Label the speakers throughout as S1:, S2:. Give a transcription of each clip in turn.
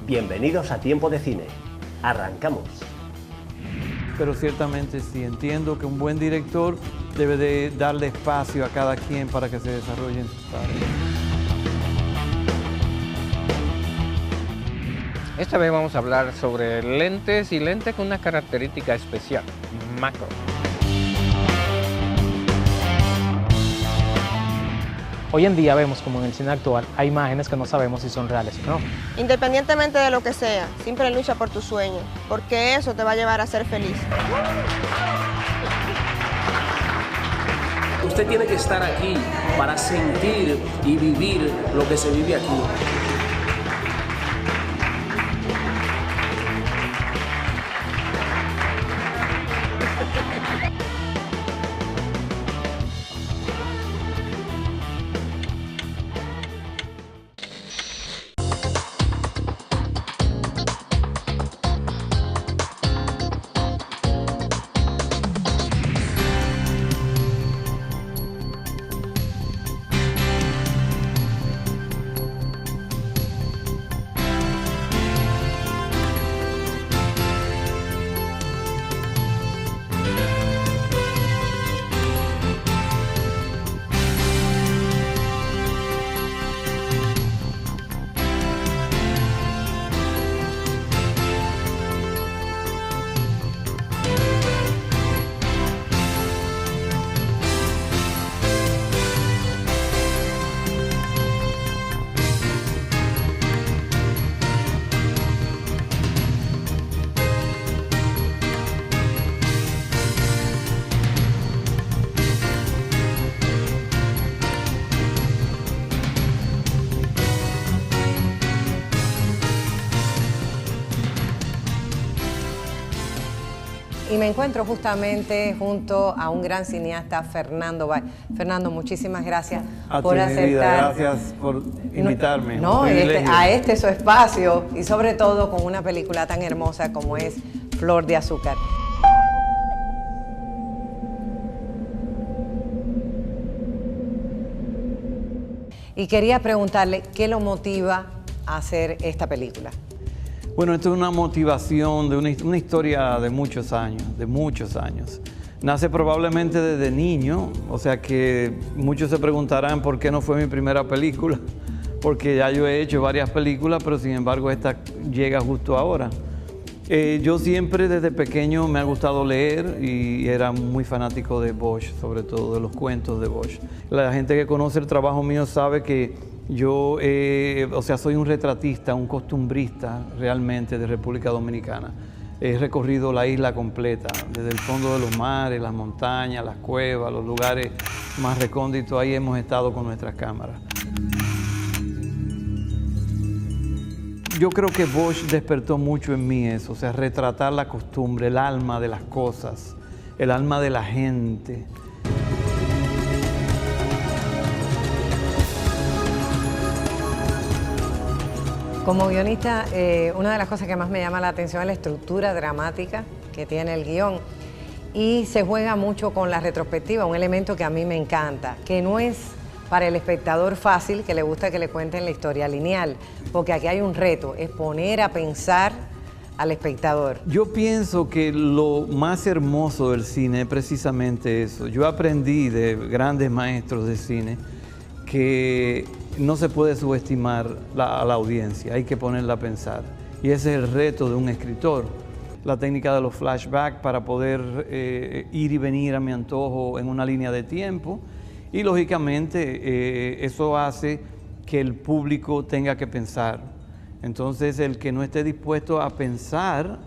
S1: Bienvenidos a Tiempo de Cine. Arrancamos.
S2: Pero ciertamente sí, entiendo que un buen director debe de darle espacio a cada quien para que se desarrolle en sus tareas.
S3: Esta vez vamos a hablar sobre lentes y lentes con una característica especial, macro.
S4: Hoy en día vemos como en el cine actual hay imágenes que no sabemos si son reales o no.
S5: Independientemente de lo que sea, siempre lucha por tu sueño, porque eso te va a llevar a ser feliz.
S6: Usted tiene que estar aquí para sentir y vivir lo que se vive aquí.
S7: Y me encuentro justamente junto a un gran cineasta, Fernando Bay. Fernando, muchísimas gracias por aceptar.
S2: Gracias por invitarme.
S7: No, a este su espacio y sobre todo con una película tan hermosa como es Flor de Azúcar. Y quería preguntarle, ¿qué lo motiva a hacer esta película?
S2: Bueno, esto es una motivación de una historia de muchos años. Nace probablemente desde niño, o sea que muchos se preguntarán por qué no fue mi primera película, porque ya yo he hecho varias películas, pero sin embargo esta llega justo ahora. Yo siempre desde pequeño me ha gustado leer y era muy fanático de Bosch, sobre todo de los cuentos de Bosch. La gente que conoce el trabajo mío sabe que yo, soy un retratista, un costumbrista realmente de República Dominicana. He recorrido la isla completa, desde el fondo de los mares, las montañas, las cuevas, los lugares más recónditos. Ahí hemos estado con nuestras cámaras. Yo creo que Bosch despertó mucho en mí eso, o sea, retratar la costumbre, el alma de las cosas, el alma de la gente.
S7: Como guionista, una de las cosas que más me llama la atención es la estructura dramática que tiene el guión. Y se juega mucho con la retrospectiva, un elemento que a mí me encanta, que no es para el espectador fácil, que le gusta que le cuenten la historia lineal, porque aquí hay un reto, es poner a pensar al espectador.
S2: Yo pienso que lo más hermoso del cine es precisamente eso. Yo aprendí de grandes maestros de cine que no se puede subestimar a la audiencia, hay que ponerla a pensar. Y ese es el reto de un escritor. La técnica de los flashbacks para poder ir y venir a mi antojo en una línea de tiempo. Y lógicamente eso hace que el público tenga que pensar. Entonces el que no esté dispuesto a pensar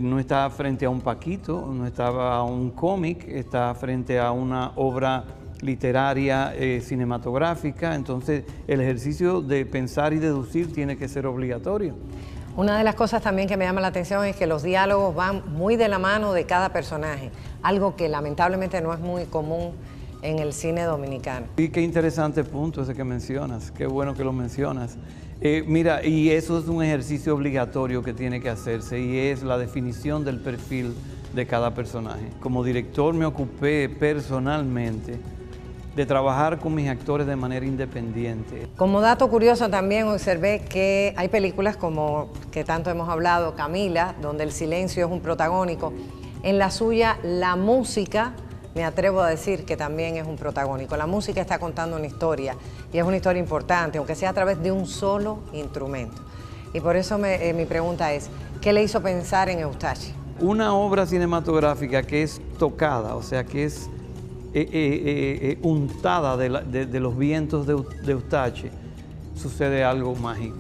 S2: no está frente a un Paquito, no está a un cómic, está frente a una obra literaria, cinematográfica. Entonces el ejercicio de pensar y deducir tiene que ser obligatorio.
S7: Una de las cosas también que me llama la atención es que los diálogos van muy de la mano de cada personaje, algo que lamentablemente no es muy común en el cine dominicano.
S2: Y qué interesante punto ese que mencionas, qué bueno que lo mencionas. Mira, y eso es un ejercicio obligatorio que tiene que hacerse y es la definición del perfil de cada personaje. Como director me ocupé personalmente de trabajar con mis actores de manera independiente.
S7: Como dato curioso también observé que hay películas como que tanto hemos hablado, Camila, donde el silencio es un protagónico. En la suya, la música, me atrevo a decir que también es un protagónico. La música está contando una historia y es una historia importante, aunque sea a través de un solo instrumento. Y por eso mi pregunta es, ¿qué le hizo pensar en Eustache?
S2: Una obra cinematográfica que es tocada, o sea, que es untada de los vientos de Eustache, sucede algo mágico,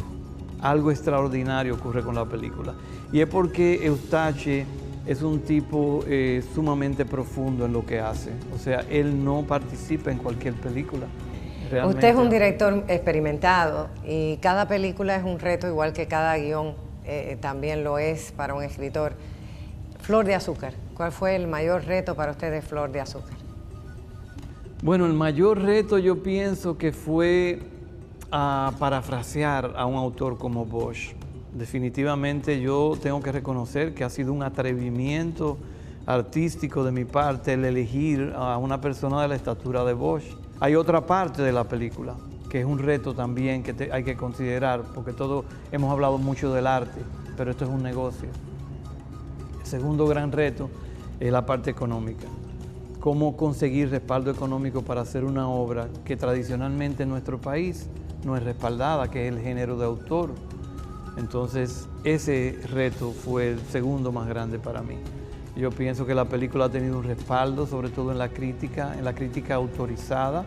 S2: algo extraordinario ocurre con la película. Y es porque Eustache es un tipo sumamente profundo en lo que hace, o sea, él no participa en cualquier película. Realmente.
S7: Usted es un director experimentado y cada película es un reto, igual que cada guión también lo es para un escritor. Flor de Azúcar, ¿cuál fue el mayor reto para usted de Flor de Azúcar?
S2: Bueno, el mayor reto yo pienso que fue parafrasear a un autor como Bosch. Definitivamente yo tengo que reconocer que ha sido un atrevimiento artístico de mi parte el elegir a una persona de la estatura de Bosch. Hay otra parte de la película que es un reto también que hay que considerar, porque todos hemos hablado mucho del arte, pero esto es un negocio. El segundo gran reto es la parte económica. Cómo conseguir respaldo económico para hacer una obra que tradicionalmente en nuestro país no es respaldada, que es el género de autor. Entonces, ese reto fue el segundo más grande para mí. Yo pienso que la película ha tenido un respaldo, sobre todo en la crítica autorizada.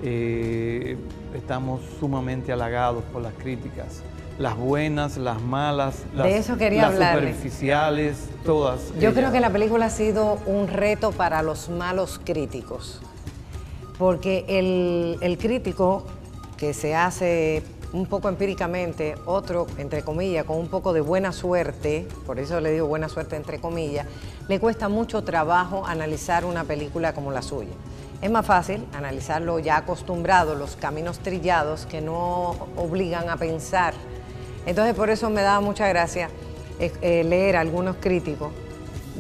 S2: Estamos sumamente halagados por las críticas. Las buenas, las malas, las superficiales, todas.
S7: Yo creo que la película ha sido un reto para los malos críticos, porque el crítico que se hace un poco empíricamente, otro, entre comillas, con un poco de buena suerte, por eso le digo buena suerte entre comillas, le cuesta mucho trabajo analizar una película como la suya. Es más fácil analizarlo ya acostumbrado, los caminos trillados que no obligan a pensar. Entonces, por eso me daba mucha gracia leer a algunos críticos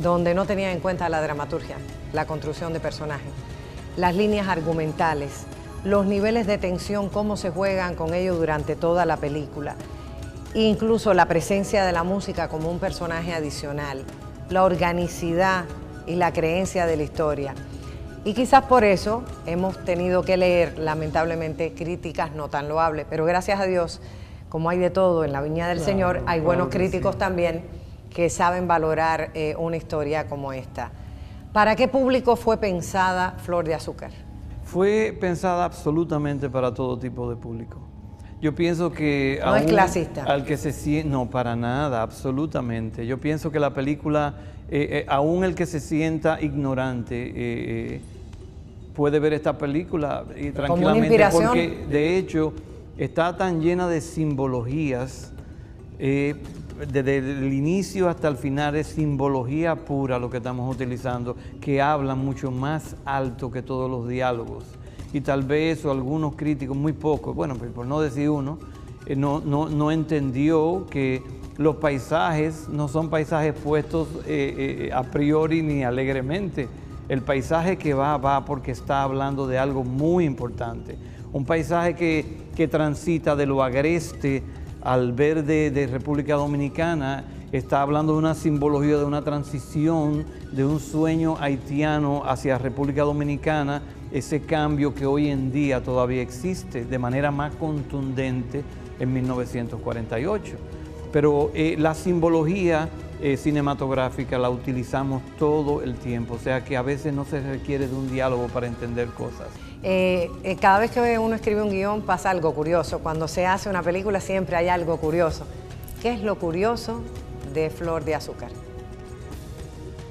S7: donde no tenían en cuenta la dramaturgia, la construcción de personajes, las líneas argumentales, los niveles de tensión, cómo se juegan con ellos durante toda la película, incluso la presencia de la música como un personaje adicional, la organicidad y la creencia de la historia. Y quizás por eso hemos tenido que leer, lamentablemente, críticas no tan loables, pero gracias a Dios, como hay de todo en la viña del Señor, hay buenos críticos también que saben valorar una historia como esta. ¿Para qué público fue pensada Flor de Azúcar?
S2: Fue pensada absolutamente para todo tipo de público. Yo pienso que...
S7: ¿No es clasista?
S2: Al que se siente... No, para nada, absolutamente. Yo pienso que la película, aún el que se sienta ignorante, puede ver esta película tranquilamente.
S7: Como una inspiración.
S2: Porque, de hecho, está tan llena de simbologías, desde el inicio hasta el final es simbología pura lo que estamos utilizando, que habla mucho más alto que todos los diálogos. Y tal vez eso algunos críticos, muy pocos, bueno, por no decir uno, no entendió que los paisajes no son paisajes puestos a priori ni alegremente. El paisaje que va porque está hablando de algo muy importante. Un paisaje que transita de lo agreste al verde de República Dominicana, está hablando de una simbología, de una transición, de un sueño haitiano hacia República Dominicana, ese cambio que hoy en día todavía existe de manera más contundente en 1948. Pero la simbología cinematográfica la utilizamos todo el tiempo, o sea que a veces no se requiere de un diálogo para entender cosas.
S7: Cada vez que uno escribe un guión pasa algo curioso. Cuando se hace una película siempre hay algo curioso. ¿Qué es lo curioso de Flor de Azúcar?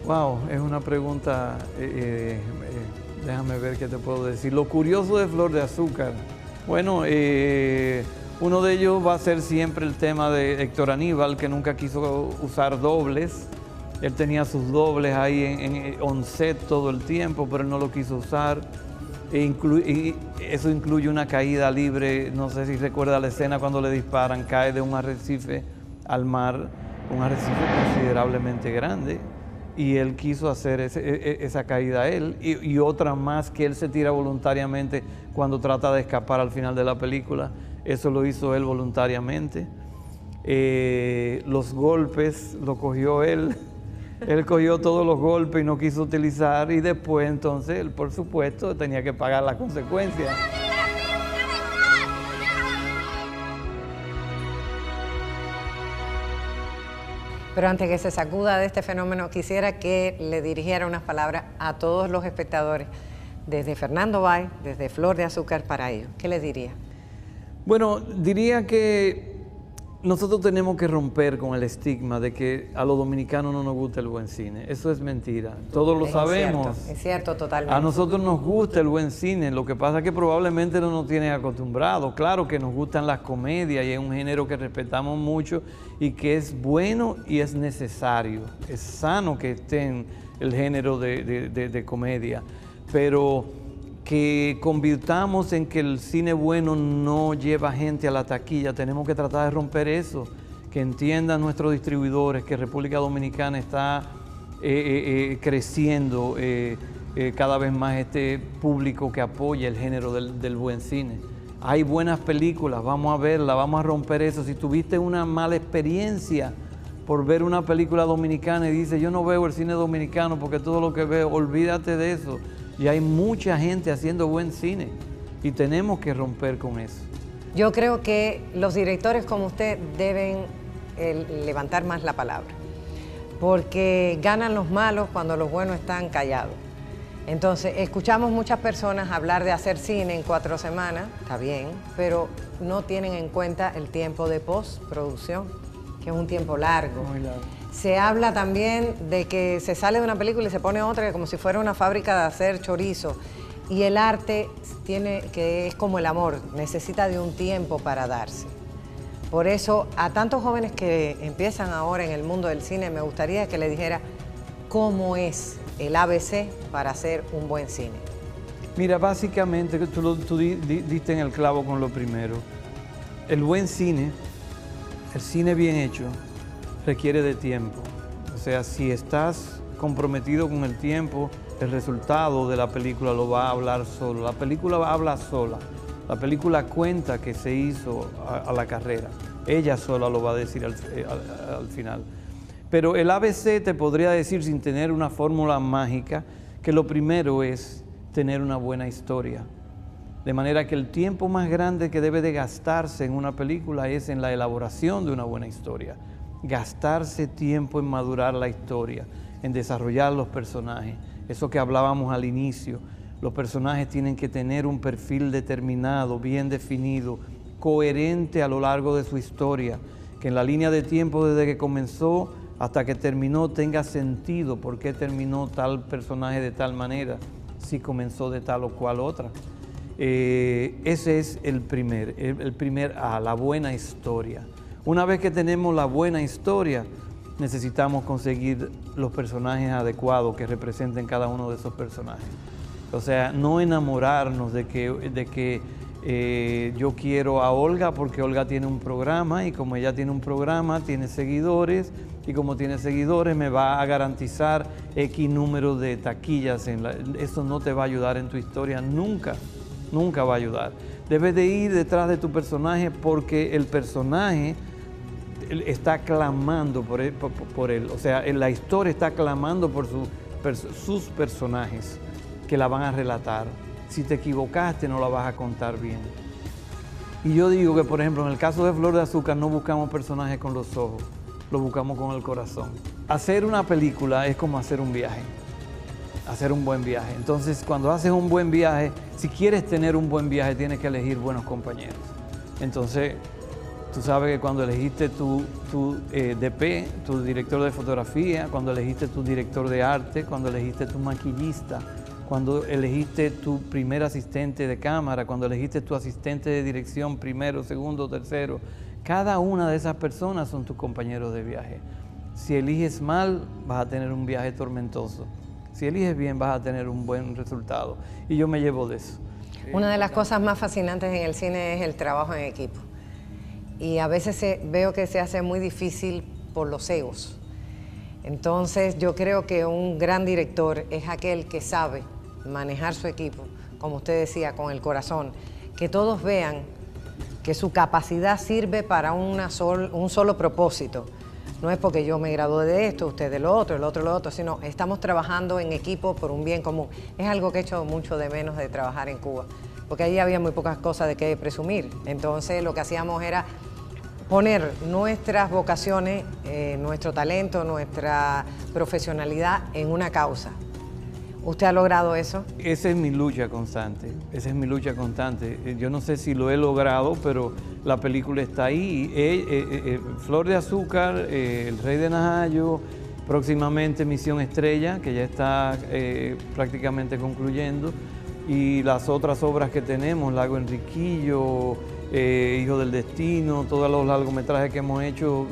S2: Wow, es una pregunta, déjame ver qué te puedo decir. Lo curioso de Flor de Azúcar, bueno, uno de ellos va a ser siempre el tema de Héctor Aníbal, que nunca quiso usar dobles. Él tenía sus dobles ahí en on set todo el tiempo, pero él no lo quiso usar. Y eso incluye una caída libre, no sé si recuerda la escena cuando le disparan, cae de un arrecife al mar, un arrecife considerablemente grande. y él quiso hacer esa caída él, y otra más que él se tira voluntariamente cuando trata de escapar al final de la película. Eso lo hizo él voluntariamente. Los golpes lo cogió él. Él cogió todos los golpes y no quiso utilizar, y después entonces él, por supuesto, tenía que pagar las consecuencias.
S7: Pero antes que se sacuda de este fenómeno, quisiera que le dirigiera unas palabras a todos los espectadores, desde Fernando Báez, desde Flor de Azúcar para ellos. ¿Qué les diría?
S2: Bueno, diría que nosotros tenemos que romper con el estigma de que a los dominicanos no nos gusta el buen cine. Eso es mentira. Todos lo sabemos.
S7: Es cierto, totalmente.
S2: A nosotros nos gusta el buen cine. Lo que pasa es que probablemente no nos tienen acostumbrados. Claro que nos gustan las comedias y es un género que respetamos mucho y que es bueno y es necesario. Es sano que esté en el género de comedia. Pero que convirtamos en que el cine bueno no lleva gente a la taquilla. Tenemos que tratar de romper eso, que entiendan nuestros distribuidores que República Dominicana está creciendo cada vez más este público que apoya el género del buen cine. Hay buenas películas, vamos a verlas, vamos a romper eso. Si tuviste una mala experiencia por ver una película dominicana y dices, yo no veo el cine dominicano porque todo lo que veo, olvídate de eso. Y hay mucha gente haciendo buen cine y tenemos que romper con eso.
S7: Yo creo que los directores como usted deben levantar más la palabra, porque ganan los malos cuando los buenos están callados. Entonces, escuchamos muchas personas hablar de hacer cine en 4 semanas, está bien, pero no tienen en cuenta el tiempo de postproducción, que es un tiempo largo.
S2: Muy largo.
S7: Se habla también de que se sale de una película y se pone otra como si fuera una fábrica de hacer chorizo. Y el arte es como el amor, necesita de un tiempo para darse. Por eso, a tantos jóvenes que empiezan ahora en el mundo del cine, me gustaría que le dijera cómo es el ABC para hacer un buen cine.
S2: Mira, básicamente, tú diste en el clavo con lo primero. El buen cine, el cine bien hecho, requiere de tiempo. O sea, si estás comprometido con el tiempo, el resultado de la película lo va a hablar solo. La película habla sola. La película cuenta que se hizo a la carrera. Ella sola lo va a decir al final. Pero el ABC te podría decir, sin tener una fórmula mágica, que lo primero es tener una buena historia. De manera que el tiempo más grande que debe de gastarse en una película es en la elaboración de una buena historia. Gastarse tiempo en madurar la historia, en desarrollar los personajes. Eso que hablábamos al inicio, los personajes tienen que tener un perfil determinado, bien definido, coherente a lo largo de su historia, que en la línea de tiempo desde que comenzó hasta que terminó tenga sentido por qué terminó tal personaje de tal manera, si comenzó de tal o cual otra. Ese es el primer A, la buena historia. Una vez que tenemos la buena historia, necesitamos conseguir los personajes adecuados que representen cada uno de esos personajes. O sea, no enamorarnos de que yo quiero a Olga porque Olga tiene un programa y como ella tiene un programa, tiene seguidores y como tiene seguidores me va a garantizar X número de taquillas. Eso no te va a ayudar en tu historia nunca, nunca va a ayudar. Debes de ir detrás de tu personaje porque el personaje está clamando por él. O sea, la historia está clamando por sus personajes que la van a relatar. Si te equivocaste, no la vas a contar bien. Y yo digo que, por ejemplo, en el caso de Flor de Azúcar, no buscamos personajes con los ojos, lo buscamos con el corazón. Hacer una película es como hacer un viaje, hacer un buen viaje. Entonces, cuando haces un buen viaje, si quieres tener un buen viaje, tienes que elegir buenos compañeros. Entonces, tú sabes que cuando elegiste tu DP, tu director de fotografía, cuando elegiste tu director de arte, cuando elegiste tu maquillista, cuando elegiste tu primer asistente de cámara, cuando elegiste tu asistente de dirección, primero, segundo, tercero, cada una de esas personas son tus compañeros de viaje. Si eliges mal, vas a tener un viaje tormentoso. Si eliges bien, vas a tener un buen resultado. Y yo me llevo de eso.
S7: Una de las cosas más fascinantes en el cine es el trabajo en equipo. Y a veces veo que se hace muy difícil por los egos. Entonces yo creo que un gran director es aquel que sabe manejar su equipo, como usted decía, con el corazón, que todos vean que su capacidad sirve para un solo propósito. No es porque yo me gradué de esto, usted de lo otro, el otro lo otro, sino estamos trabajando en equipo por un bien común. Es algo que he hecho mucho de menos de trabajar en Cuba, porque ahí había muy pocas cosas de qué presumir. Entonces lo que hacíamos era poner nuestras vocaciones, nuestro talento, nuestra profesionalidad en una causa. ¿Usted ha logrado eso?
S2: Esa es mi lucha constante, esa es mi lucha constante. Yo no sé si lo he logrado, pero la película está ahí. Flor de Azúcar, El Rey de Najayo, próximamente Misión Estrella, que ya está prácticamente concluyendo, y las otras obras que tenemos, Lago Enriquillo, Hijo del Destino, todos los largometrajes que hemos hecho,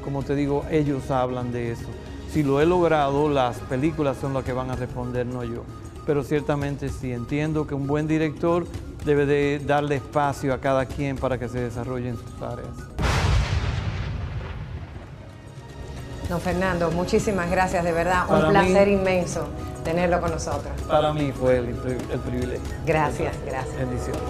S2: como te digo, ellos hablan de eso. Si lo he logrado, las películas son las que van a responder, no yo. Pero ciertamente sí, entiendo que un buen director debe de darle espacio a cada quien para que se desarrolle en sus áreas.
S7: Don Fernando, muchísimas gracias, de verdad,
S2: Para
S7: un placer
S2: mí,
S7: inmenso tenerlo con nosotros.
S2: Para mí fue el privilegio.
S7: Gracias, gracias.
S2: Bendiciones.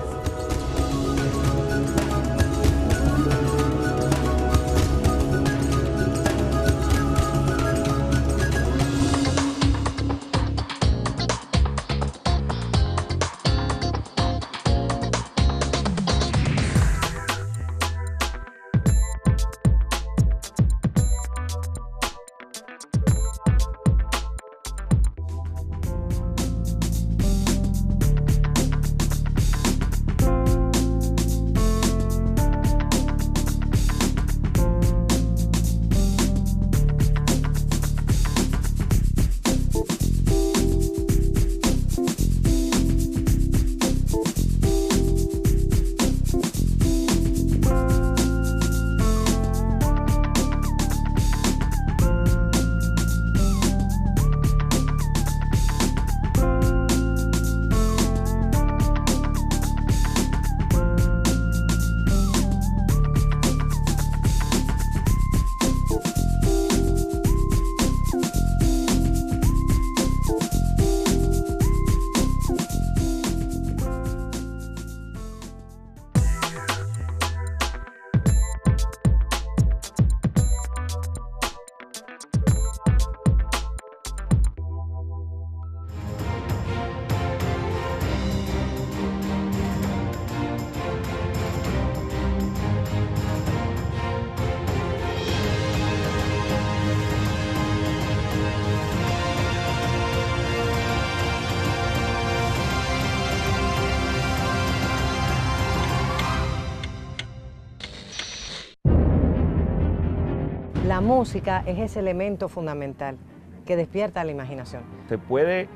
S7: La música es ese elemento fundamental que despierta la imaginación.
S8: Se puede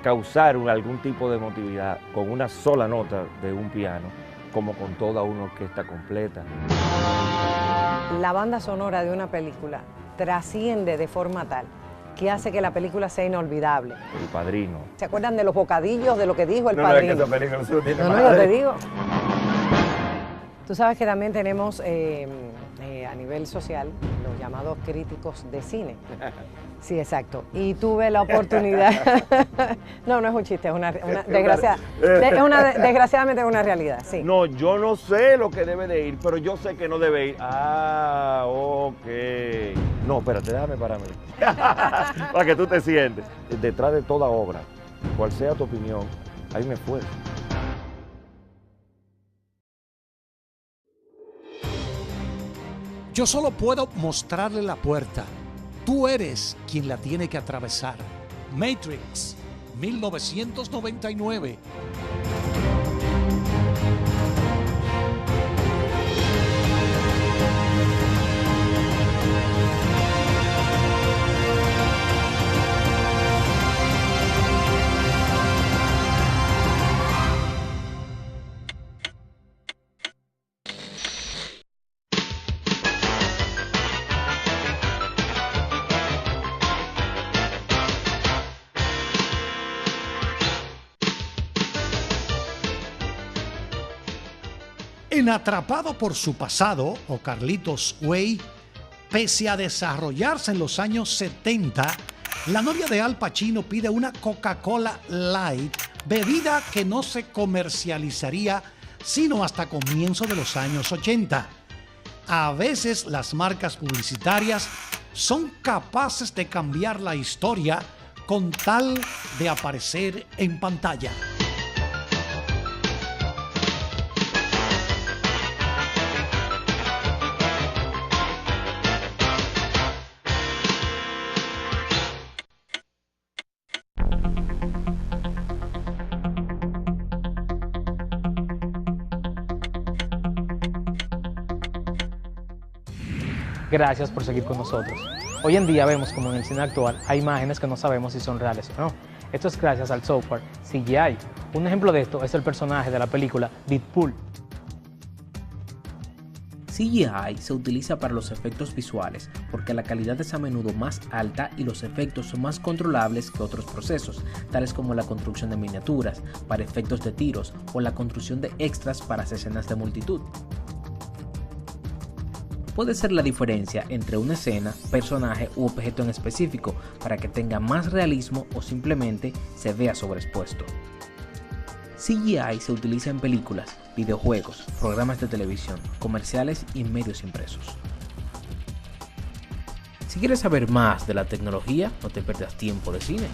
S8: causar algún tipo de emotividad con una sola nota de un piano, como con toda una orquesta completa.
S7: La banda sonora de una película trasciende de forma tal que hace que la película sea inolvidable.
S8: El Padrino.
S7: ¿Se acuerdan de los bocadillos de lo que dijo el Padrino?
S8: No, es que esa película no tiene
S7: No,
S8: madre.
S7: yo te digo. Tú sabes que también tenemos a nivel social los llamados críticos de cine. Sí, exacto. Y tuve la oportunidad... No, no es un chiste, es una desgracia... desgraciadamente es una realidad, sí.
S8: No, yo no sé lo que debe de ir, pero yo sé que no debe ir. Ah, ok. No, espérate, déjame para mí. Para que tú te sientes. Detrás de toda obra, cual sea tu opinión, hay un esfuerzo.
S9: Yo solo puedo mostrarle la puerta. Tú eres quien la tiene que atravesar. Matrix, 1999. En Atrapado por su pasado, o Carlitos Way, Pese a desarrollarse en los años 70, la novia de Al Pacino pide una Coca-Cola Light, bebida que no se comercializaría sino hasta comienzos de los años 80. A veces las marcas publicitarias son capaces de cambiar la historia con tal de aparecer en pantalla.
S4: Gracias por seguir con nosotros. Hoy en día vemos como en el cine actual hay imágenes que no sabemos si son reales o no. Esto es gracias al software CGI. Un ejemplo de esto es el personaje de la película Deadpool.
S6: CGI se utiliza para los efectos visuales porque la calidad es a menudo más alta y los efectos son más controlables que otros procesos, tales como la construcción de miniaturas, para efectos de tiros o la construcción de extras para escenas de multitud. Puede ser la diferencia entre una escena, personaje u objeto en específico para que tenga más realismo o simplemente se vea sobreexpuesto. CGI se utiliza en películas, videojuegos, programas de televisión, comerciales y medios impresos. Si quieres saber más de la tecnología, no te pierdas tiempo de cine.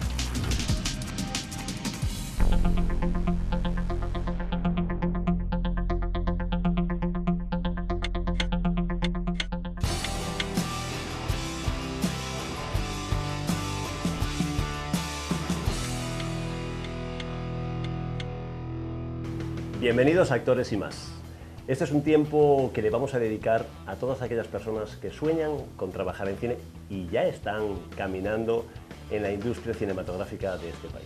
S1: Bienvenidos a Actores y Más. Este es un tiempo que le vamos a dedicar a todas aquellas personas que sueñan con trabajar en cine y ya están caminando en la industria cinematográfica de este país.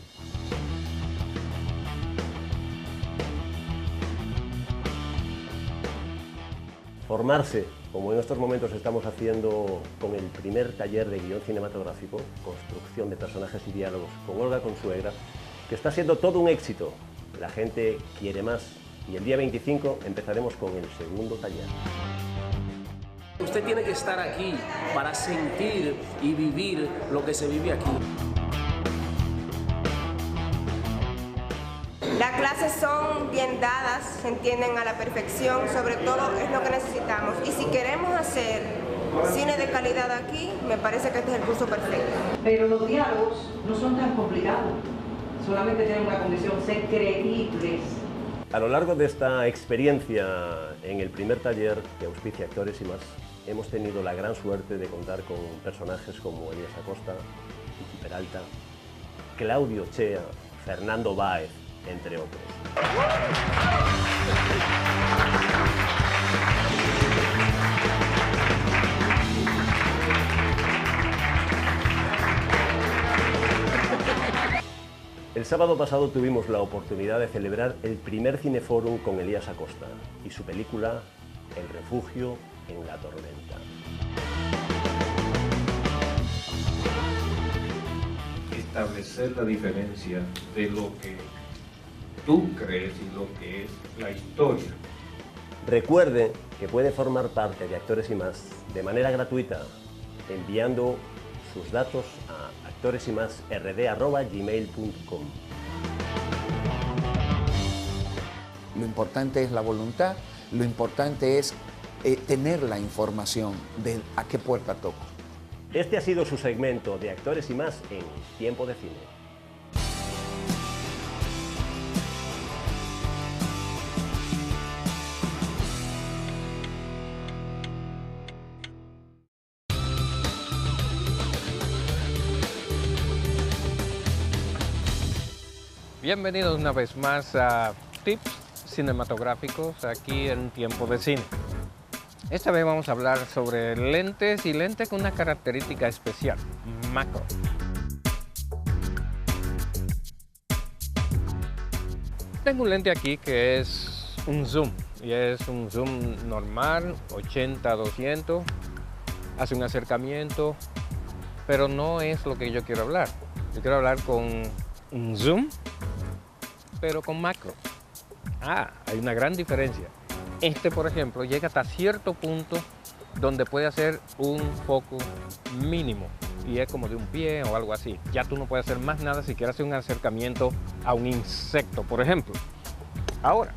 S1: Formarse, como en estos momentos estamos haciendo con el primer taller de guión cinematográfico, construcción de personajes y diálogos con Olga Consuegra, que está siendo todo un éxito. La gente quiere más y el día 25 empezaremos con el segundo taller.
S6: Usted tiene que estar aquí para sentir y vivir lo que se vive aquí.
S5: Las clases son bien dadas, se entienden a la perfección, sobre todo es lo que necesitamos. Y si queremos hacer cine de calidad aquí, me parece que este es el curso perfecto.
S10: Pero los diálogos no son tan complicados. Solamente tienen una condición, ser creíbles.
S1: A lo largo de esta experiencia en el primer taller que auspicia Actores y Más, hemos tenido la gran suerte de contar con personajes como Elías Acosta, Kiki Peralta, Claudio Chea, Fernando Báez, entre otros. El sábado pasado tuvimos la oportunidad de celebrar el primer Cineforum con Elías Acosta y su película El refugio en la tormenta.
S11: Establecer la diferencia de lo que tú crees y lo que es la historia.
S1: Recuerde que puede formar parte de Actores y Más de manera gratuita enviando sus datos a actoresymasrd@gmail.com.
S12: Lo importante es la voluntad, lo importante es tener la información de a qué puerta toco.
S1: Este ha sido su segmento de Actores y Más en Tiempo de Cine.
S3: Bienvenidos una vez más a Tips Cinematográficos aquí en Tiempo de Cine. Esta vez vamos a hablar sobre lentes y lentes con una característica especial, macro. Tengo un lente aquí que es un zoom y es un zoom normal, 80-200, hace un acercamiento, pero no es lo que yo quiero hablar. Yo quiero hablar con un zoom, pero con macro. Hay una gran diferencia. Este, por ejemplo, llega hasta cierto punto donde puede hacer un foco mínimo y es como de un pie o algo así. Ya tú no puedes hacer más nada si quieres hacer un acercamiento a un insecto, por ejemplo. Ahora,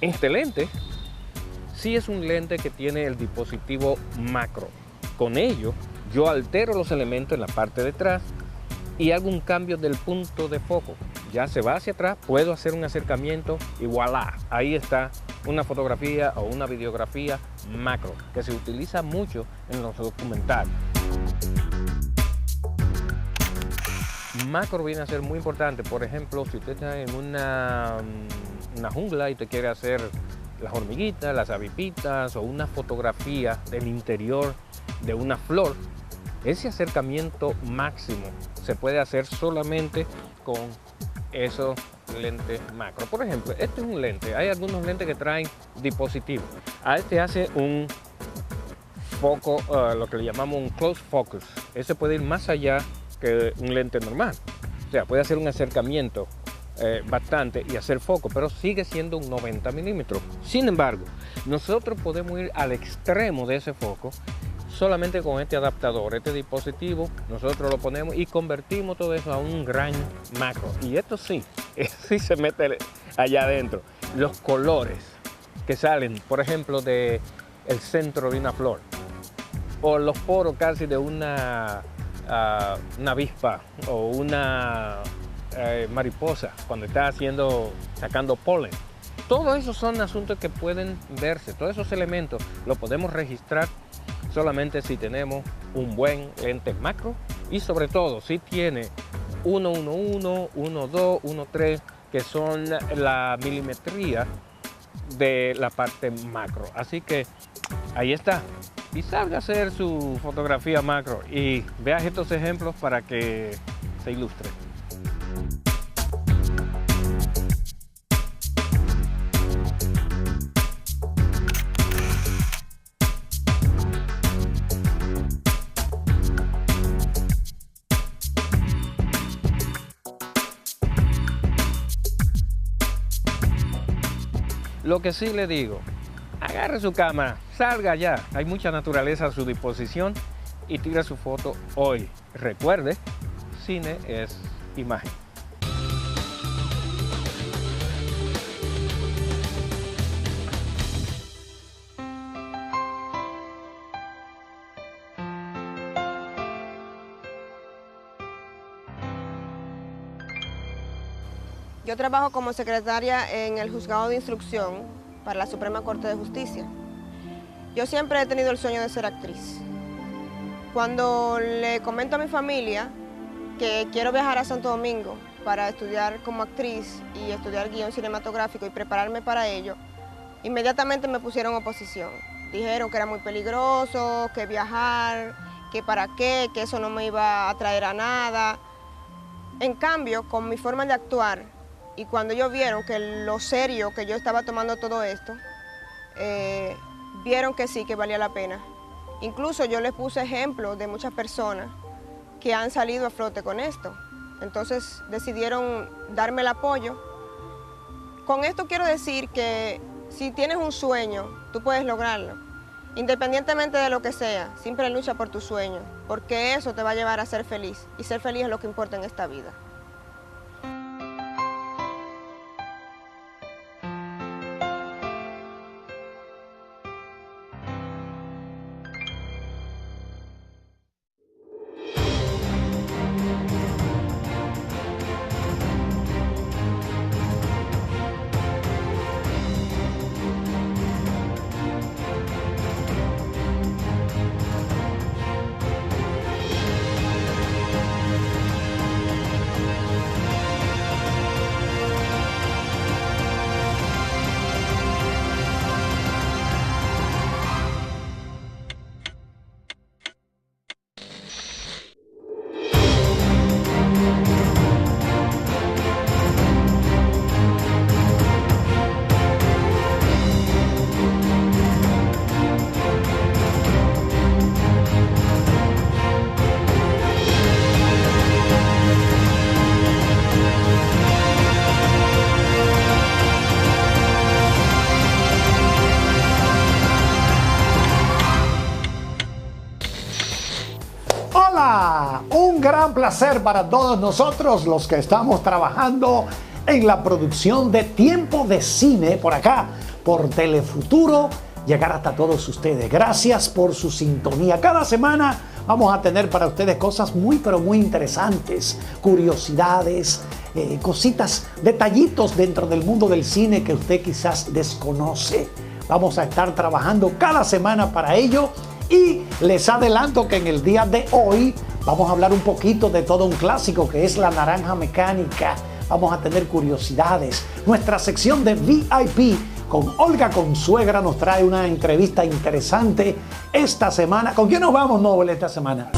S3: este lente sí es un lente que tiene el dispositivo macro. Con ello, yo altero los elementos en la parte de atrás y hago un cambio del punto de foco. Ya se va hacia atrás, puedo hacer un acercamiento y voilà, ahí está una fotografía o una videografía macro, que se utiliza mucho en los documentales. Macro viene a ser muy importante, por ejemplo, si usted está en una jungla y te quiere hacer las hormiguitas, las avipitas o una fotografía del interior de una flor, ese acercamiento máximo se puede hacer solamente con esos lentes macro. Por ejemplo, este es un lente, hay algunos lentes que traen dispositivos. A este hace un foco, lo que le llamamos un close focus. Ese puede ir más allá que un lente normal. O sea, puede hacer un acercamiento bastante y hacer foco, pero sigue siendo un 90 milímetros. Sin embargo, nosotros podemos ir al extremo de ese foco solamente con este adaptador, este dispositivo. Nosotros lo ponemos y convertimos todo eso a un gran macro. Y esto sí se mete allá adentro. Los colores que salen, por ejemplo, del centro de una flor, o los poros casi de una avispa o una mariposa cuando está sacando polen. Todos esos son asuntos que pueden verse, todos esos elementos los podemos registrar solamente si tenemos un buen lente macro y sobre todo si tiene 1.1.1, 1.2, 1.3, que son la milimetría de la parte macro. Así que ahí está. Y salga a hacer su fotografía macro y veas estos ejemplos para que se ilustre. Lo que sí le digo, agarre su cámara, salga ya, hay mucha naturaleza a su disposición y tire su foto hoy. Recuerde, cine es imagen.
S5: Yo trabajo como secretaria en el Juzgado de Instrucción para la Suprema Corte de Justicia. Yo siempre he tenido el sueño de ser actriz. Cuando le comento a mi familia que quiero viajar a Santo Domingo para estudiar como actriz y estudiar guión cinematográfico y prepararme para ello, inmediatamente me pusieron oposición. Dijeron que era muy peligroso, que viajar, que para qué, que eso no me iba a traer a nada. En cambio, con mi forma de actuar, y cuando ellos vieron que lo serio que yo estaba tomando todo esto, vieron que sí, que valía la pena. Incluso yo les puse ejemplos de muchas personas que han salido a flote con esto. Entonces decidieron darme el apoyo. Con esto quiero decir que si tienes un sueño, tú puedes lograrlo. Independientemente de lo que sea, siempre lucha por tu sueño, porque eso te va a llevar a ser feliz. Y ser feliz es lo que importa en esta vida.
S9: Hola, un gran placer para todos nosotros los que estamos trabajando en la producción de Tiempo de Cine por acá, por Telefuturo, llegar hasta todos ustedes. Gracias por su sintonía. Cada semana vamos a tener para ustedes cosas muy pero muy interesantes, curiosidades, cositas, detallitos dentro del mundo del cine que usted quizás desconoce. Vamos a estar trabajando cada semana para ello y les adelanto que en el día de hoy vamos a hablar un poquito de todo un clásico que es La Naranja Mecánica. Vamos a tener curiosidades. Nuestra sección de VIP con Olga Consuegra nos trae una entrevista interesante esta semana. ¿Con quién nos vamos, Nobel, esta semana?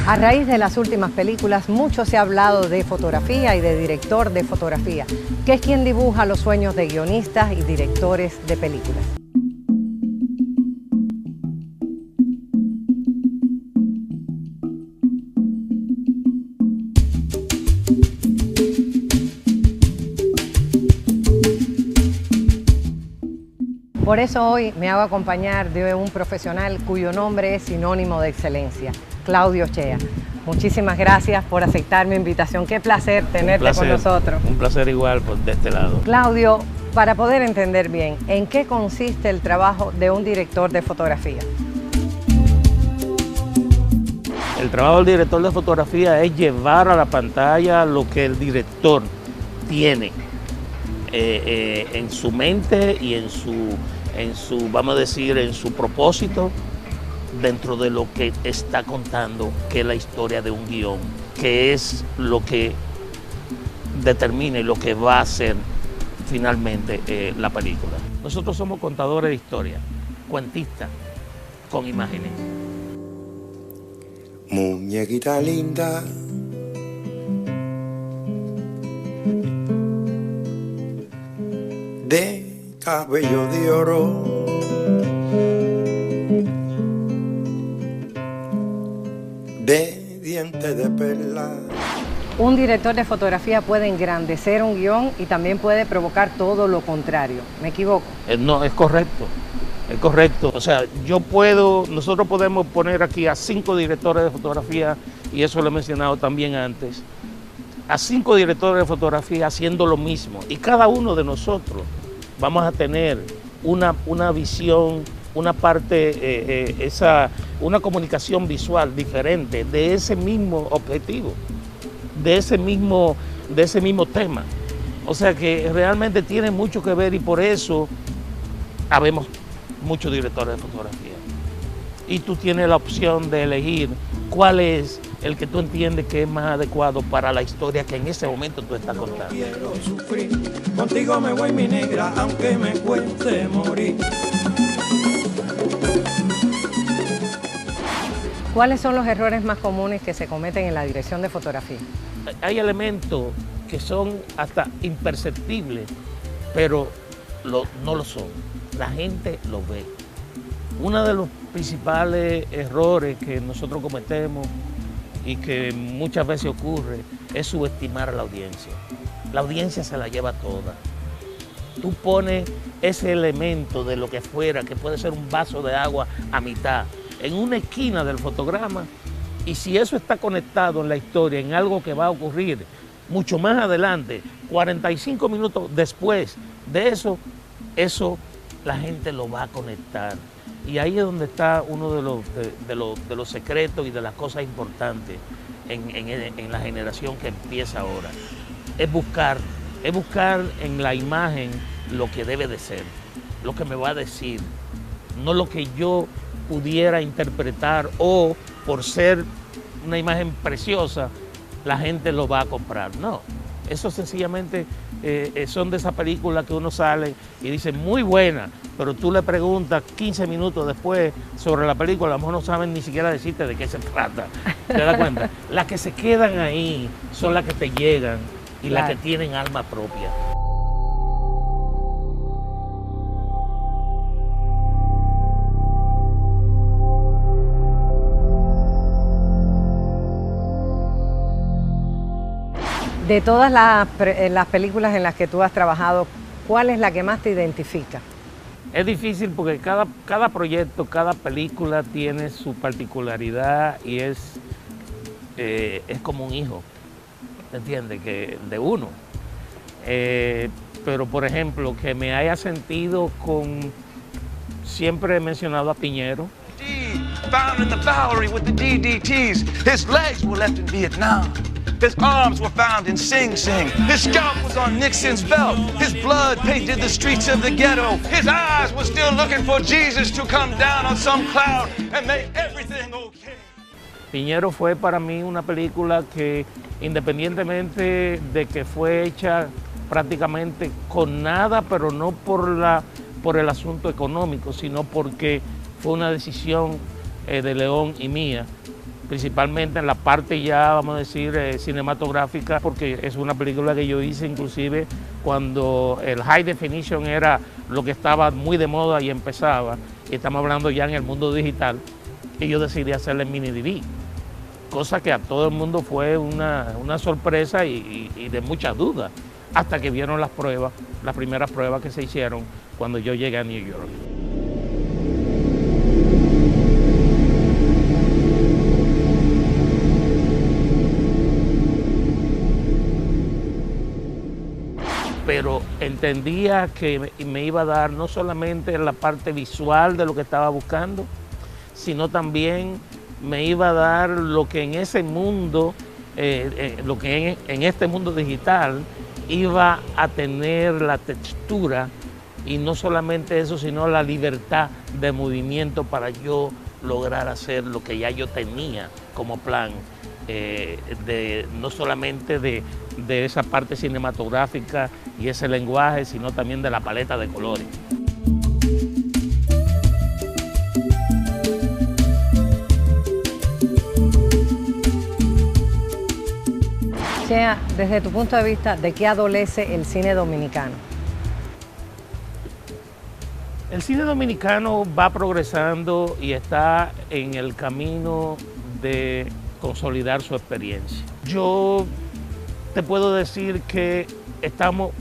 S7: A raíz de las últimas películas, mucho se ha hablado de fotografía y de director de fotografía, que es quien dibuja los sueños de guionistas y directores de películas. Por eso hoy me hago acompañar de un profesional cuyo nombre es sinónimo de excelencia, Claudio Chea. Muchísimas gracias por aceptar mi invitación. Qué placer tenerte con nosotros.
S13: Un placer igual de este lado.
S7: Claudio, para poder entender bien, ¿en qué consiste el trabajo de un director de fotografía?
S13: El trabajo del director de fotografía es llevar a la pantalla lo que el director tiene en su mente y en su, vamos a decir, en su propósito, dentro de lo que está contando, que es la historia de un guión, que es lo que determina y lo que va a ser finalmente la película. Nosotros somos contadores de historia, cuentistas con imágenes.
S14: Muñequita linda, de cabello de oro, de dientes de perla.
S7: Un director de fotografía puede engrandecer un guión y también puede provocar todo lo contrario. ¿Me equivoco?
S13: No, es correcto. Es correcto. O sea, nosotros podemos poner aquí a 5 directores de fotografía, y eso lo he mencionado también antes, a 5 directores de fotografía haciendo lo mismo. Y cada uno de nosotros vamos a tener una visión, una parte, una comunicación visual diferente de ese mismo objetivo, de ese mismo tema. O sea que realmente tiene mucho que ver, y por eso habemos muchos directores de fotografía. Y tú tienes la opción de elegir cuál es el que tú entiendes que es más adecuado para la historia que en ese momento tú estás contando.
S14: Quiero sufrir, contigo me voy mi negra, aunque me cueste morir.
S7: ¿Cuáles son los errores más comunes que se cometen en la dirección de fotografía?
S13: Hay elementos que son hasta imperceptibles, pero no lo son. La gente lo ve. Uno de los principales errores que nosotros cometemos y que muchas veces ocurre es subestimar a la audiencia. La audiencia se la lleva toda. Tú pones ese elemento de lo que fuera, que puede ser un vaso de agua a mitad, en una esquina del fotograma, y si eso está conectado en la historia, en algo que va a ocurrir mucho más adelante, 45 minutos después de eso la gente lo va a conectar. Y ahí es donde está uno de los secretos y de las cosas importantes en la generación que empieza ahora. Es buscar en la imagen lo que debe de ser, lo que me va a decir, no lo que yo pudiera interpretar, o por ser una imagen preciosa, la gente lo va a comprar. No, eso sencillamente son de esas películas que uno sale y dice muy buena, pero tú le preguntas 15 minutos después sobre la película, a lo mejor no saben ni siquiera decirte de qué se trata. ¿Te das cuenta? Las que se quedan ahí son las que te llegan y las que tienen alma propia.
S7: De todas las películas en las que tú has trabajado, ¿cuál es la que más te identifica?
S13: Es difícil porque cada proyecto, cada película tiene su particularidad y es como un hijo, ¿entiendes? Que de uno. Pero por ejemplo, que me haya sentido con, siempre he mencionado a Piñero.
S15: Found in the Bowery with the DDTs. His legs were left in Vietnam. His arms were found in Sing Sing. His scalp was on Nixon's belt. His blood painted the streets of the ghetto. His eyes were still looking for Jesus to come down on some cloud and make everything okay.
S13: Piñero fue para mí una película que, independientemente de que fue hecha prácticamente con nada, pero no por el asunto económico, sino porque fue una decisión de León y mía, principalmente en la parte ya, vamos a decir, cinematográfica, porque es una película que yo hice inclusive cuando el high definition era lo que estaba muy de moda y empezaba, y estamos hablando ya en el mundo digital, y yo decidí hacerla en mini DV, cosa que a todo el mundo fue una sorpresa y de muchas dudas, hasta que vieron las pruebas, las primeras pruebas que se hicieron cuando yo llegué a New York. Pero entendía que me iba a dar no solamente la parte visual de lo que estaba buscando, sino también me iba a dar lo que en ese mundo, lo que en este mundo digital iba a tener la textura, y no solamente eso, sino la libertad de movimiento para yo lograr hacer lo que ya yo tenía como plan, no solamente de esa parte cinematográfica y ese lenguaje, sino también de la paleta de colores.
S7: Chea, desde tu punto de vista, ¿de qué adolece el cine dominicano?
S13: El cine dominicano va progresando y está en el camino de consolidar su experiencia. Yo te puedo decir que estamos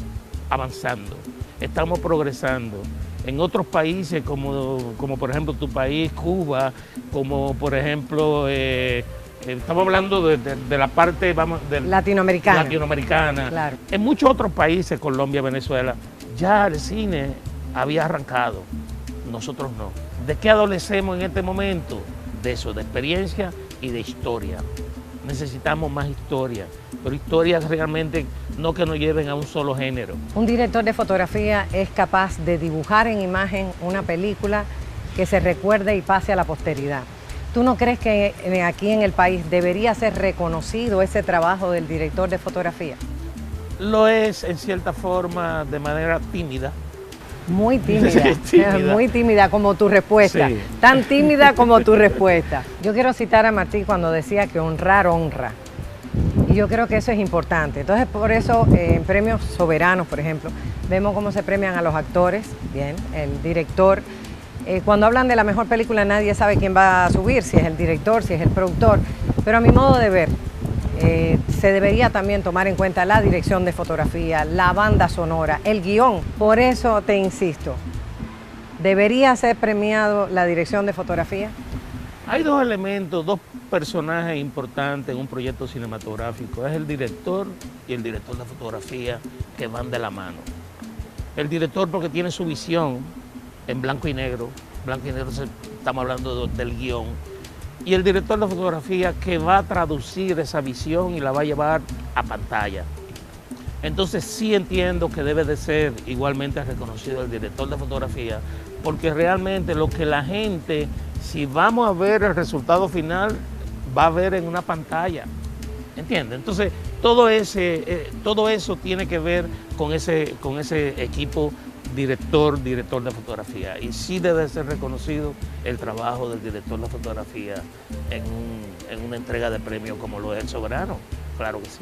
S13: avanzando, estamos progresando. En otros países, como por ejemplo tu país, Cuba, como por ejemplo, estamos hablando de la parte latinoamericana.
S7: Claro.
S13: En muchos otros países, Colombia, Venezuela, ya el cine había arrancado, nosotros no. ¿De qué adolecemos en este momento? De eso, de experiencia y de historia. Necesitamos más historia, pero historias realmente no que nos lleven a un solo género.
S7: Un director de fotografía es capaz de dibujar en imagen una película que se recuerde y pase a la posteridad. ¿Tú no crees que aquí en el país debería ser reconocido ese trabajo del director de fotografía?
S13: Lo es en cierta forma de manera tímida.
S7: Muy tímida,
S13: tímida.
S7: Muy tímida como tu respuesta,
S13: Sí.
S7: Tan tímida como tu respuesta. Yo quiero citar a Martí cuando decía que honrar honra, y yo creo que eso es importante. Entonces, por eso en premios soberanos, por ejemplo, vemos cómo se premian a los actores, bien, el director. Cuando hablan de la mejor película nadie sabe quién va a subir, si es el director, si es el productor, pero a mi modo de ver, se debería también tomar en cuenta la dirección de fotografía, la banda sonora, el guión. Por eso te insisto, ¿debería ser premiado la dirección de fotografía?
S13: Hay dos elementos, dos personajes importantes en un proyecto cinematográfico. Es el director y el director de fotografía, que van de la mano. El director porque tiene su visión en blanco y negro. Blanco y negro, estamos hablando del guión. Y el director de fotografía que va a traducir esa visión y la va a llevar a pantalla. Entonces sí entiendo que debe de ser igualmente reconocido el director de fotografía, porque realmente lo que la gente, si vamos a ver el resultado final, va a ver en una pantalla. ¿Entiendes? Entonces todo eso tiene que ver con ese equipo director de fotografía, y sí debe ser reconocido el trabajo del director de fotografía en una entrega de premio como lo es el Soberano, claro que sí.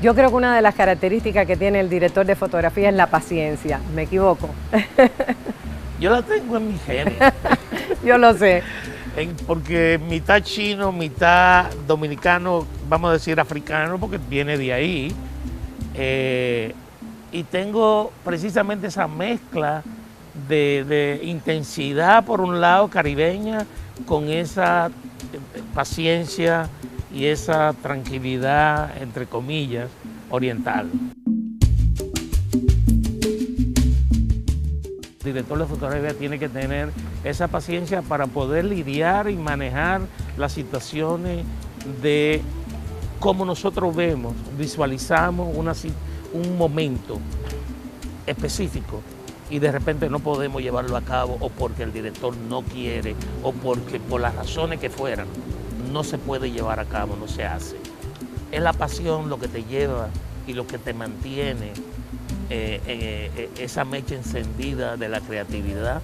S7: Yo creo que una de las características que tiene el director de fotografía es la paciencia, ¿me equivoco?
S13: Yo la tengo en mi genes.
S7: Yo lo sé.
S13: Porque mitad chino, mitad dominicano, vamos a decir africano, porque viene de ahí. y tengo precisamente esa mezcla de intensidad por un lado caribeña con esa paciencia y esa tranquilidad, entre comillas, oriental. El director de fotografía tiene que tener esa paciencia para poder lidiar y manejar las situaciones de cómo nosotros vemos, visualizamos un momento específico y de repente no podemos llevarlo a cabo o porque el director no quiere o porque por las razones que fueran no se puede llevar a cabo, no se hace. Es la pasión lo que te lleva y lo que te mantiene esa mecha encendida de la creatividad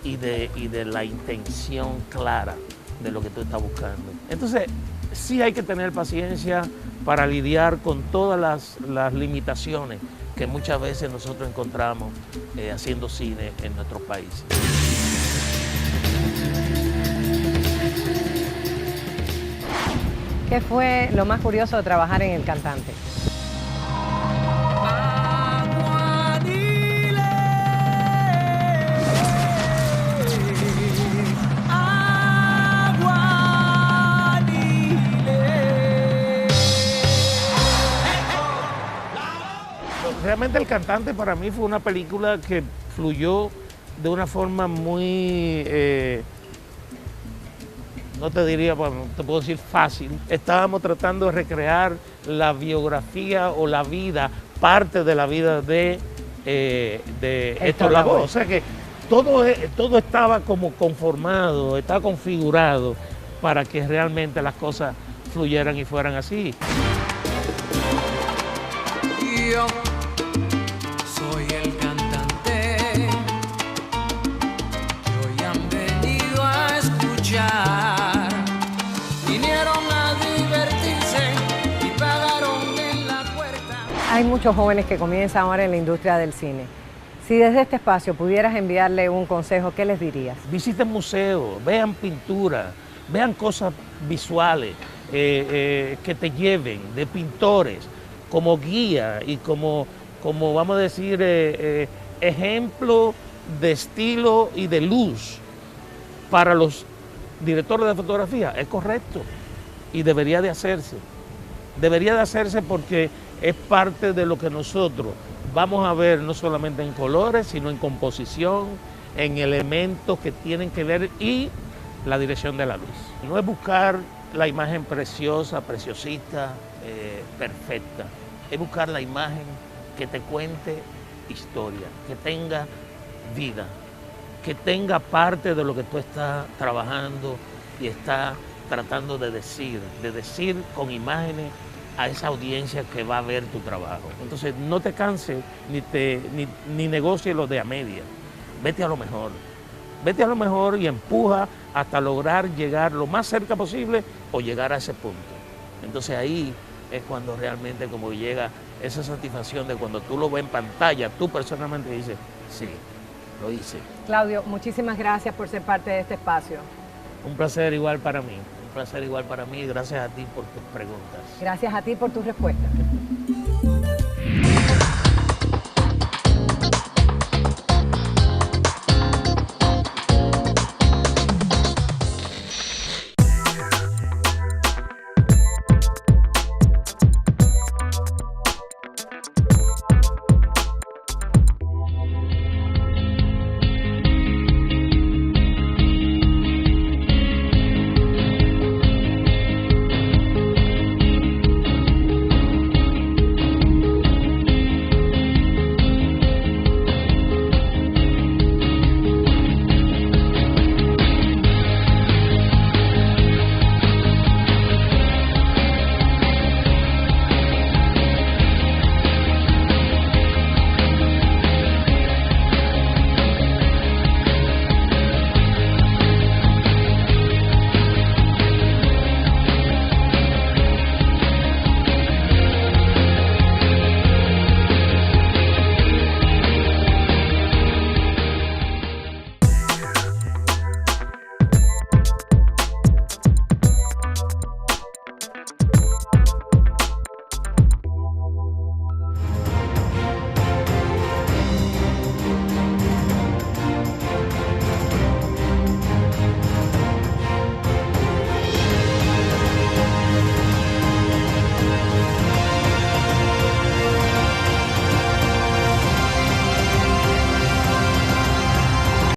S13: y de la intención clara de lo que tú estás buscando. Entonces, sí hay que tener paciencia para lidiar con todas las limitaciones que muchas veces nosotros encontramos haciendo cine en nuestros países.
S7: ¿Qué fue lo más curioso de trabajar en El Cantante?
S13: Realmente El Cantante para mí fue una película que fluyó de una forma muy, no te diría, bueno, te puedo decir fácil. Estábamos tratando de recrear la biografía o la vida, parte de la vida de Héctor Lavoe. O sea que todo estaba como conformado, estaba configurado para que realmente las cosas fluyeran y fueran así.
S16: Yo soy el cantante que hoy han venido a escuchar. Vinieron a divertirse y pagaron en la puerta.
S7: Hay muchos jóvenes que comienzan ahora en la industria del cine. Si desde este espacio pudieras enviarle un consejo, ¿qué les dirías?
S13: Visiten museos, vean pintura, vean cosas visuales que te lleven de pintores como guía y como vamos a decir, ejemplo de estilo y de luz para los directores de fotografía. Es correcto y debería de hacerse. Debería de hacerse porque es parte de lo que nosotros vamos a ver no solamente en colores, sino en composición, en elementos que tienen que ver y la dirección de la luz. No es buscar la imagen preciosa, preciosita, perfecta. Es buscar la imagen que te cuente historia, que tenga vida, que tenga parte de lo que tú estás trabajando y estás tratando de decir con imágenes a esa audiencia que va a ver tu trabajo. Entonces no te canses ni negocies lo de a media. Vete a lo mejor. Vete a lo mejor y empuja hasta lograr llegar lo más cerca posible o llegar a ese punto. Entonces ahí es cuando realmente como llega esa satisfacción de cuando tú lo ves en pantalla, tú personalmente dices, sí, lo hice.
S7: Claudio, muchísimas gracias por ser parte de este espacio.
S13: Un placer igual para mí, un placer igual para mí y gracias a ti por tus preguntas.
S7: Gracias a ti por tus respuestas.